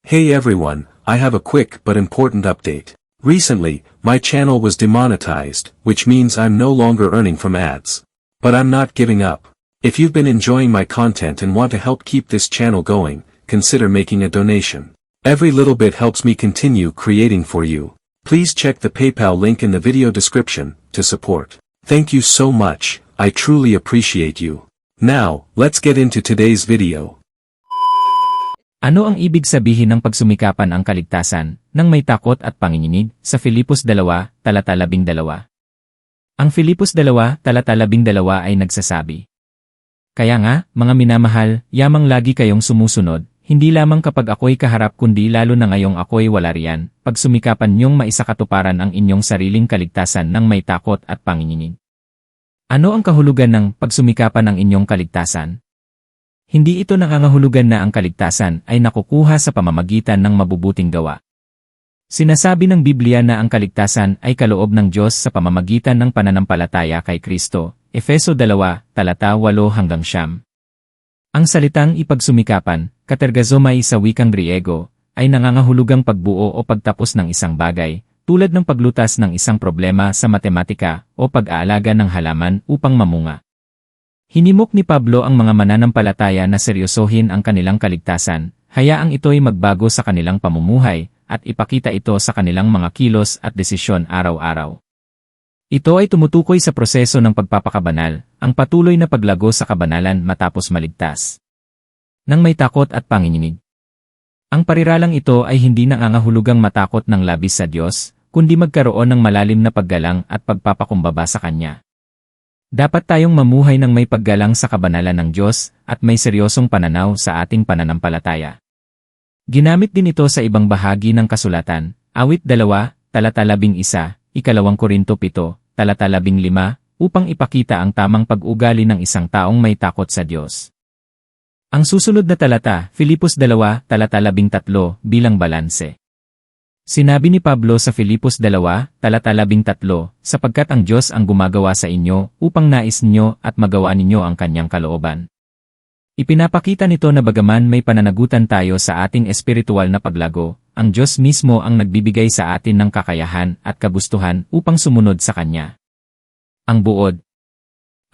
Hey everyone, I have a quick but important update. Recently, my channel was demonetized, which means I'm no longer earning from ads. But I'm not giving up. If you've been enjoying my content and want to help keep this channel going, consider making a donation. Every little bit helps me continue creating for you. Please check the PayPal link in the video description to support. Thank you so much, I truly appreciate you. Now, let's get into today's video. Ano ang ibig sabihin ng pagsumikapan ang kaligtasan, ng may takot at panginginig, sa Filipos 2, talata 12? Ang Filipos 2, talata 12 ay nagsasabi. Kaya nga, mga minamahal, yamang lagi kayong sumusunod, hindi lamang kapag ako'y kaharap kundi lalo na ngayong ako'y wala riyan, pagsumikapan niyong maisakatuparan ang inyong sariling kaligtasan ng may takot at panginginig. Ano ang kahulugan ng pagsumikapan ng inyong kaligtasan? Hindi ito nangangahulugan na ang kaligtasan ay nakukuha sa pamamagitan ng mabubuting gawa. Sinasabi ng Biblia na ang kaligtasan ay kaloob ng Diyos sa pamamagitan ng pananampalataya kay Kristo, Efeso 2, talata 8-9. Ang salitang ipagsumikapan, katergazomai sa wikang Griego, ay nangangahulugang pagbuo o pagtapos ng isang bagay, tulad ng paglutas ng isang problema sa matematika o pag-aalaga ng halaman upang mamunga. Hinimok ni Pablo ang mga mananampalataya na seryosohin ang kanilang kaligtasan, hayaang ito'y magbago sa kanilang pamumuhay, at ipakita ito sa kanilang mga kilos at desisyon araw-araw. Ito ay tumutukoy sa proseso ng pagpapakabanal, ang patuloy na paglago sa kabanalan matapos maligtas nang may takot at panginginig. Ang pariralang ito ay hindi nangangahulugang matakot ng labis sa Diyos, kundi magkaroon ng malalim na paggalang at pagpapakumbaba sa Kanya. Dapat tayong mamuhay ng may paggalang sa kabanalan ng Diyos at may seryosong pananaw sa ating pananampalataya. Ginamit din ito sa ibang bahagi ng kasulatan, Awit 2, talata 11, 2 Korinto 7, talata 15, upang ipakita ang tamang pag-ugali ng isang taong may takot sa Diyos. Ang susunod na talata, Filipos 2, talata 13, bilang balanse. Sinabi ni Pablo sa Filipos 2, talata 13, sapagkat ang Diyos ang gumagawa sa inyo upang nais ninyo at magawa ninyo ang kanyang kalooban. Ipinapakita nito na bagaman may pananagutan tayo sa ating espiritual na paglago, ang Diyos mismo ang nagbibigay sa atin ng kakayahan at kagustuhan upang sumunod sa Kanya. Ang buod.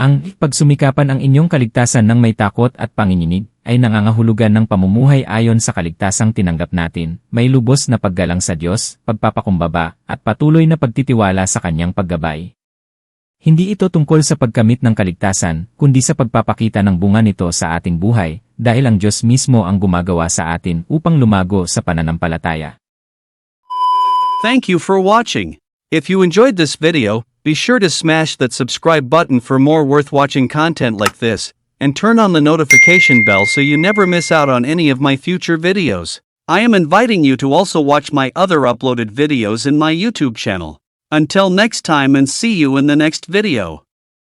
Ang pagsumikapan ang inyong kaligtasan ng may takot at panginginig ay nangangahulugan ng pamumuhay ayon sa kaligtasang tinanggap natin, may lubos na paggalang sa Diyos, pagpapakumbaba, at patuloy na pagtitiwala sa Kanyang paggabay. Hindi ito tungkol sa pagkamit ng kaligtasan, kundi sa pagpapakita ng bunga nito sa ating buhay, dahil ang Diyos mismo ang gumagawa sa atin upang lumago sa pananampalataya. Thank you for watching. If you enjoyed this video, be sure to smash that subscribe button for more worth watching content like this, and turn on the notification bell so you never miss out on any of my future videos. I am inviting you to also watch my other uploaded videos in my YouTube channel. Until next time and see you in the next video.